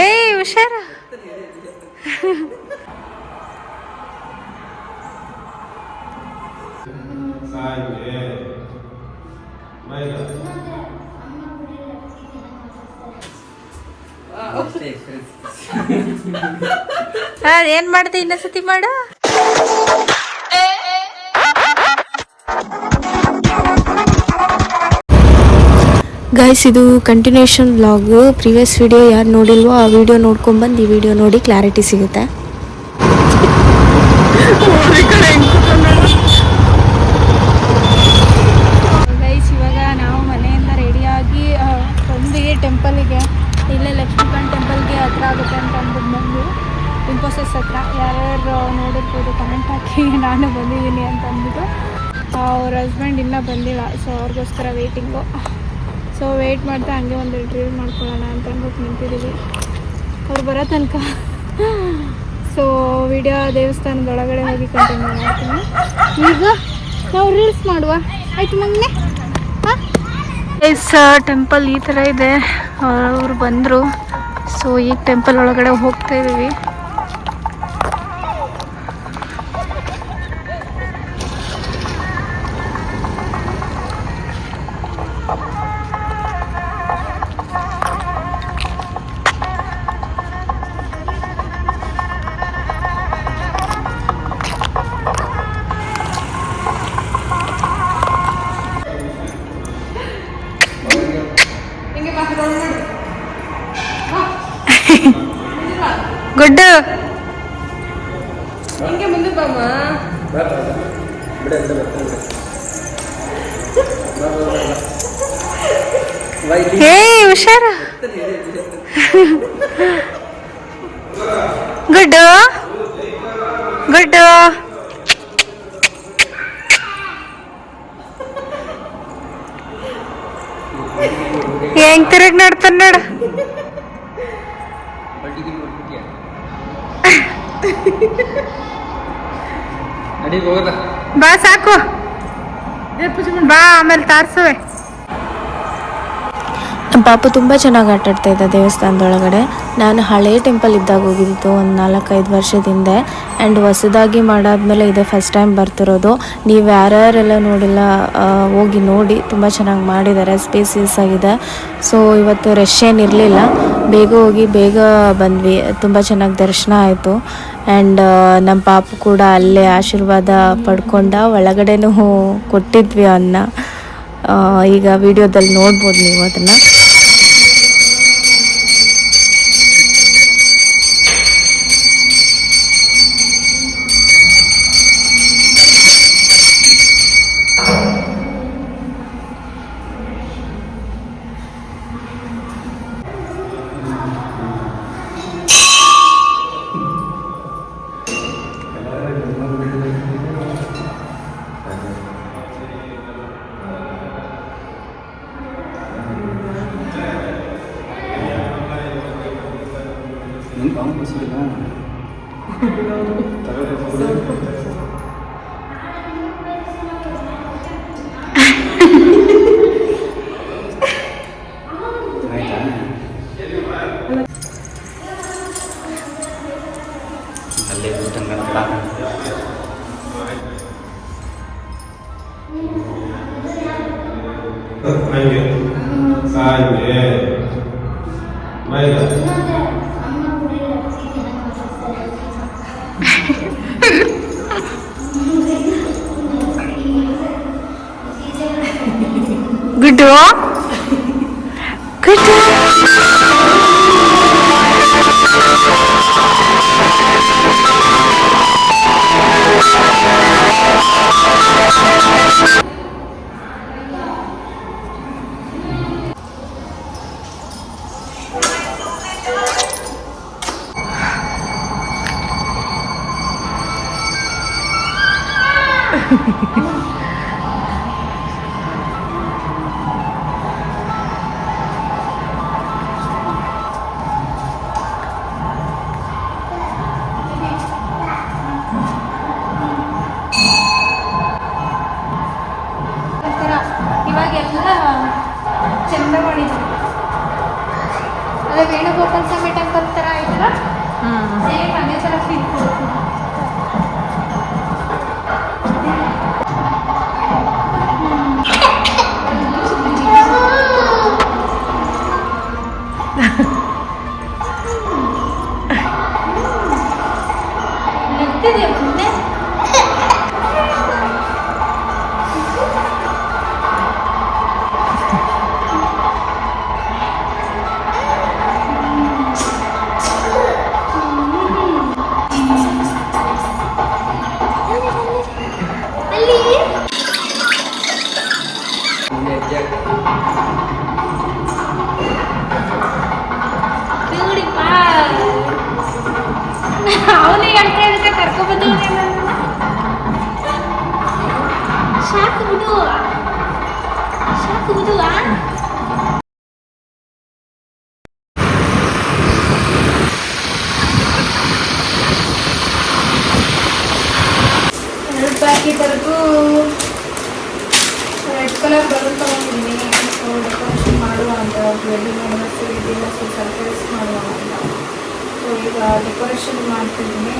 ಏಯ್ ಹುಷಾರ. ಏನ್ ಮಾಡ್ದೆ ಇನ್ನೊಂದ್ಸತಿ ಮಾಡ. ಗೈಸ್, ಇದು ಕಂಟಿನ್ಯೂಷನ್ ವ್ಲಾಗ್. ಪ್ರೀವಿಯಸ್ ವಿಡಿಯೋ ಯಾರು ನೋಡಿಲ್ವೋ ಆ ವಿಡಿಯೋ ನೋಡ್ಕೊಂಡ್ಬಂದು ಈ ವಿಡಿಯೋ ನೋಡಿ ಕ್ಲಾರಿಟಿ ಸಿಗುತ್ತೆ. ಗೈಸ್, ಇವಾಗ ನಾವು ಮನೆಯಿಂದ ರೆಡಿಯಾಗಿ ಬಂದ್ವಿ ಟೆಂಪಲ್ಗೆ. ಇಲ್ಲೇ ಲಕ್ಷ್ಮೀಕಾಂತ್ ಟೆಂಪಲ್ಗೆ ಹತ್ರ ಆಗುತ್ತೆ ಅಂತ ಅಂದ್ಬಿಟ್ಟು ಬಂದು ಇನ್ಫೋಸಿಸ್ ಹತ್ರ. ಯಾರ್ಯಾರು ನೋಡಿರ್ಬೋದು ಕಮೆಂಟ್ ಹಾಕಿ. ನಾನು ಬಂದಿದ್ದೀನಿ ಅಂತ ಅಂದ್ಬಿಟ್ಟು. ಅವ್ರ ಹಸ್ಬೆಂಡ್ ಇನ್ನೂ ಬಂದಿಲ್ಲ, ಸೊ ಅವ್ರಿಗೋಸ್ಕರ ವೆಯ್ಟಿಂಗು. ಸೊ ವೆಯ್ಟ್ ಮಾಡ್ತಾ ಹಂಗೆ ಒಂದು ಡ್ರಿಲ್ ಮಾಡ್ಕೊಳ್ಳೋಣ ಅಂತ ಅಂದ್ಬಿಟ್ಟು ನಿಂತಿದ್ದೀವಿ ಅವ್ರು ಬರೋ ತನಕ. ಸೊ ವಿಡಿಯೋ ದೇವಸ್ಥಾನದೊಳಗಡೆ ಹೋಗಿ ಕಂಟಿನ್ಯೂ ಮಾಡ್ತೀನಿ. ಈಗ ನಾವು ರೀಲ್ಸ್ ಮಾಡುವ, ಆಯ್ತು ಮಗನೆ? ಹಾಂ, ಟೆಂಪಲ್ ಈ ಥರ ಇದೆ. ಅವರು ಬಂದರು. ಸೊ ಈಗ ಟೆಂಪಲ್ ಒಳಗಡೆ ಹೋಗ್ತಾ ಇದ್ದೀವಿ. ಗುಡ್. ಏಯ್ ಹುಷಾರ. Good good. ಹೆಂಗ್ ತಿರುಗಿ ನೋಡ್ತಾನ ನೋಡ. ಬಾ ಸಾಕು, ಬಾ ಆಮೇಲೆ ತಾರ್ಸುವೆ. ನಮ್ಮ ಪಾಪು ತುಂಬ ಚೆನ್ನಾಗಿ ಆಟಾಡ್ತಾ ಇದ್ದ ದೇವಸ್ಥಾನದೊಳಗಡೆ. ನಾನು ಹಳೇ ಟೆಂಪಲ್ ಇದ್ದಾಗ ಹೋಗಿದ್ದು ಒಂದು 4-5 ವರ್ಷದ ಹಿಂದೆ. ಆ್ಯಂಡ್ ಹೊಸದಾಗಿ ಮಾಡಾದ್ಮೇಲೆ ಇದೆ ಫಸ್ಟ್ ಟೈಮ್ ಬರ್ತಿರೋದು. ನೀವು ಯಾರ್ಯಾರೆಲ್ಲ ನೋಡಿಲ್ಲ ಹೋಗಿ ನೋಡಿ, ತುಂಬ ಚೆನ್ನಾಗಿ ಮಾಡಿದ್ದಾರೆ, ಸ್ಪೇಸಿಯಸ್ ಆಗಿದೆ. ಸೊ ಇವತ್ತು ರಶ್ ಏನಿರಲಿಲ್ಲ, ಬೇಗ ಹೋಗಿ ಬೇಗ ಬಂದ್ವಿ. ತುಂಬ ಚೆನ್ನಾಗಿ ದರ್ಶನ ಆಯಿತು. ಆ್ಯಂಡ್ ನಮ್ಮ ಪಾಪು ಕೂಡ ಅಲ್ಲೇ ಆಶೀರ್ವಾದ ಪಡ್ಕೊಂಡ. ಒಳಗಡೆನೂ ಕೊಟ್ಟಿದ್ವಿ ಅನ್ನ. ಈಗ ವಿಡಿಯೋದಲ್ಲಿ ನೋಡ್ಬೋದು ನೀವು ಅದನ್ನು. Good dog. Good dog. ಅಲ್ಲೇ ವೇಣುಗೋಪಾಲ ಸ್ವಾಮಿ ಟೆಂಪಲ್ ಥರ ಆಯ್ತಲ್ಲ ಸೇಮ್ ಅದೇ ಥರ ಫೀಲ್ ಕೊಡ್ತೀನಿ. ನಗ್ತಿದೆ ಮುಂದೆ ಅವನೇ ಹೇಳ್ತಾ ಇದಕ್ಕೆ ಕರ್ಕೊಬಂದು ಸಾಕು ಬಿಡು ಸಾಕು ಬಿಡು. ಎರಡು ಪ್ಯಾಕೆಟ್ವರೆಗೂ ರೆಡ್ ಕಲರ್ ಬಲೂನ್ ತೊಗೊಂಡಿದ್ದೀನಿ. ಸೊ ಡೆಕೋರೇಷನ್ ಮಾಡುವ ಅಂತ ವೆಡ್ಡಿಂಗ್ ಆ್ಯನಿವರ್ಸರಿ ಇದೆಲ್ಲ ಸೊ ಸರ್ಪ್ರೈಸ್ ಮಾಡುವ ಅಂತ. ಸೊ ಈಗ ಡೆಕೋರೇಷನ್ ಮಾಡ್ತಿದ್ದೀನಿ.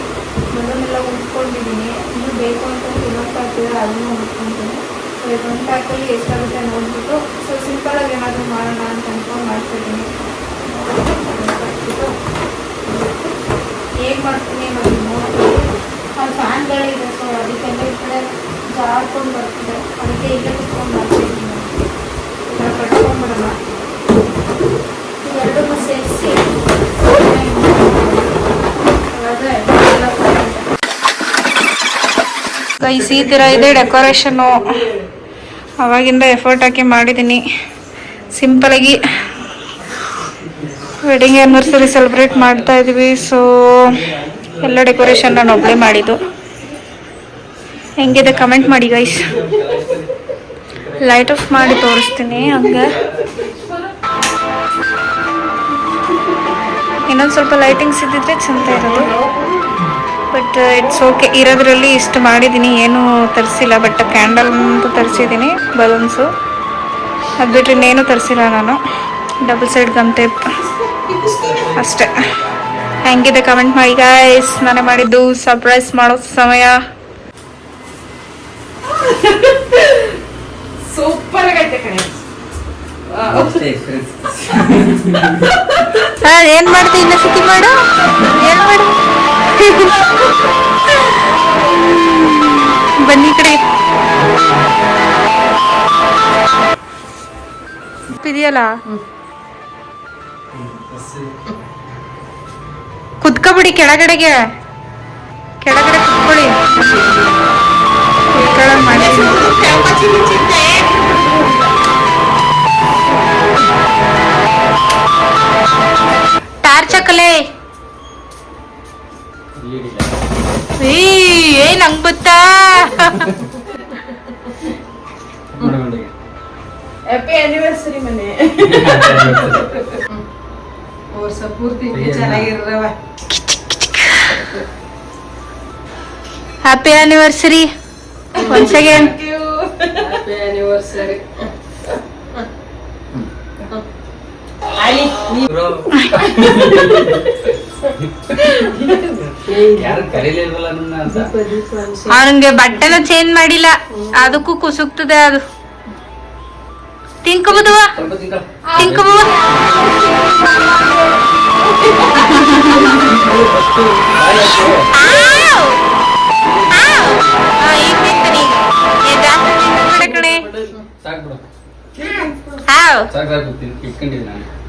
ಬಲೂನೆಲ್ಲ ಉಟ್ಕೊಂಡಿದ್ದೀನಿ. ಇನ್ನೂ ಬೇಕು ಅಂತ ಇನ್ನೊಂದು ಪ್ಯಾಕ್ ಇದೆ ಅದನ್ನು ಉಟ್ಕೊತೀನಿ. ಸೊ ಇದೊಂದು ಪ್ಯಾಕಲ್ಲಿ ಎಷ್ಟಾಗುತ್ತೆ ನೋಡ್ಬಿಟ್ಟು ಸೊ ಸಿಂಪಲಾಗಿ ಏನಾದರೂ ಮಾಡೋಣ ಅಂತ ಅನ್ಕೊಂಡು ಮಾಡ್ತಿದ್ದೀನಿ. ಹೇಗೆ ಮಾಡ್ತೀನಿ ಅನ್ನೋದು ನೋಡ್ತೀನಿ. ಅಲ್ಲಿ ಫ್ಯಾನ್ಗಳಿದೆ ಸೊ ಅದಕ್ಕೆಲ್ಲ ಈ ಕಡೆ ಜಾರ್ಕೊಂಡು ಬರ್ತಿದೆ. ಅದಕ್ಕೆ ಇಲ್ಲೇ ಕುತ್ಕೊಂಡು ಮಾಡ್ತಿದ್ದೀನಿ. ಈಗ ಕಟ್ಕೊಂಡ್ಬಿಡೋಣ. ಇವೆರಡನ್ನೂ ಸೇರಿಸಿ ಗೈಸ್ ಈ ಥರ ಇದೆ ಡೆಕೋರೇಷನ್ನು. ಅವಾಗಿಂದ ಎಫರ್ಟ್ ಹಾಕಿ ಮಾಡಿದ್ದೀನಿ. ಸಿಂಪಲಾಗಿ ವೆಡ್ಡಿಂಗ್ ಆ್ಯನಿವರ್ಸರಿ ಸೆಲೆಬ್ರೇಟ್ ಮಾಡ್ತಾ ಇದ್ದೀವಿ. ಸೊ ಎಲ್ಲ ಡೆಕೋರೇಷನ್ ನಾನು ಒಬ್ಬಳೇ ಮಾಡಿದ್ದು. ಹೆಂಗಿದೆ ಕಮೆಂಟ್ ಮಾಡಿ ಗೈಸ್. ಲೈಟ್ ಆಫ್ ಮಾಡಿ ತೋರಿಸ್ತೀನಿ. ಹಂಗೆ ಇನ್ನೊಂದು ಸ್ವಲ್ಪ ಲೈಟಿಂಗ್ಸ್ ಇದ್ದಿದ್ರೆ ಚಂದ ಇರೋದು. But it's okay. ಇರೋದ್ರಲ್ಲಿ ಇಷ್ಟು ಮಾಡಿದ್ದೀನಿ. ಏನೂ ತರಿಸಿಲ್ಲ. ಬಟ್ ಕ್ಯಾಂಡಲ್ ಅಂತೂ ತರಿಸಿದ್ದೀನಿ, ಬಲೂನ್ಸು. ಅದು ಬಿಟ್ಟರೆ ಇನ್ನೇನು ತರಿಸಿಲ್ಲ ನಾನು. ಡಬಲ್ ಸೈಡ್ ಗಮ್ ಟೇಪ್ ಅಷ್ಟೇ. ಹೆಂಗಿದೆ ಕಮೆಂಟ್ ಮಾಡಿ ಗೈಸ್. ನಾನೇ ಮಾಡಿದ್ದು ಸರ್ಪ್ರೈಸ್ ಮಾಡೋ ಸಮಯ. ಸೂಪರ್ ಆಗೈತೆ ಕಣೆ. ಏನ್ ಮಾಡ್ತಿ? ಇನ್ನ ಸಿಕ್ಕಿ ಮಾಡು. ಏನ್ ಮಾಡು? ಬನ್ನಿ ಕಡೆ ಇದೆಯಲ್ಲ, ಕುತ್ಕೊಬಿಡಿ. ಕೆಳಗಡೆಗೆ ಕುತ್ಕೊಳ್ಳಿ. ಕುತ್ಕೊಳ್ಳೋದು ಮಾಡಿ. ಟಾರ್ಚ್ ಹಾಕಲೇ. ಏನ್ ಹಂಗ್ ಗೊತ್ತಾ? ಹ್ಯಾಪಿ ಆನಿವರ್ಸರಿ ಮನೆ. ವರ್ಷ ಪೂರ್ತಿ ಚೆನ್ನಾಗಿರವ. Happy anniversary once again. Happy anniversary. ಅವನಿಗೆ ಬಟ್ಟೆನ ಚೇಂಜ್ ಮಾಡಿಲ್ಲ, ಅದಕ್ಕೂ ಕುಸುಕ್ತದೆ. ಅದು ತಿನ್ಕೋಬಹುದು.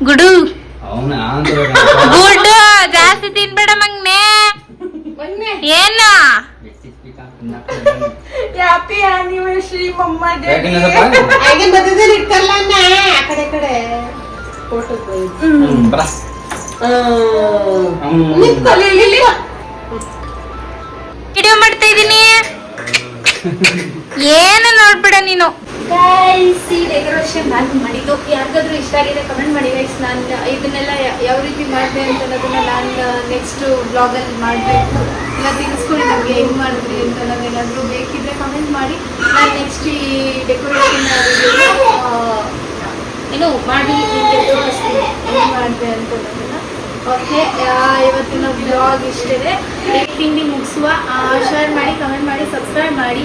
ಗುಡು ಗುಡ್ಡು ಜಾಸ್ತಿ ತಿನ್ಬೇಡ ಮಂಗ್ನೆ. ಏನು ಹ್ಯಾಪಿ ಆನಿವರ್ಸರಿ ಮಮ್ಮ. ವಿಡಿಯೋ ಮಾಡ್ತಾ ಇದ್ದೀನಿ. ಏನು ನೋಡ್ಬೇಡ ನೀನು. ಗೈಸ್ ಈ ಡೆಕೋರೇಷನ್ ನಾನು ಮಾಡಿದ್ದು. ಯಾರಿಗಾದ್ರೂ ಇಷ್ಟ ಆಗಿದೆ ಕಮೆಂಟ್ ಮಾಡಿ ಗೈಸ್. ನಾನು ಇದನ್ನೆಲ್ಲ ಯಾವ ರೀತಿ ಮಾಡಿದೆ ಅಂತ ಅನ್ನೋದನ್ನ ನಾನು ನೆಕ್ಸ್ಟ್ ಬ್ಲಾಗಲ್ಲಿ ಮಾಡಬೇಕು. ಇಲ್ಲ ತಿಳಿಸ್ಕೊಳ್ಳಿ ನಮಗೆ ಹೆಂಗೆ ಮಾಡಿದ್ರಿ ಅಂತ ಅನ್ನೋದೇನಾದರೂ ಬೇಕಿದ್ರೆ ಕಮೆಂಟ್ ಮಾಡಿ. ನಾನು ನೆಕ್ಸ್ಟ್ ಈ ಡೆಕೋರೇಷನ್ ಏನು ಮಾಡಿ ನಿಮಗೆ ತೋರಿಸ್ತೀನಿ ಹೆಂಗೆ ಮಾಡಿದೆ ಅಂತ. ಓಕೆ, ಇವತ್ತಿನ ಬ್ಲಾಗ್ ಇಷ್ಟಿದೆ. ತಿಂಡಿ ಮುಗಿಸುವ. ಶೇರ್ ಮಾಡಿ, ಕಮೆಂಟ್ ಮಾಡಿ, ಸಬ್ಸ್ಕ್ರೈಬ್ ಮಾಡಿ.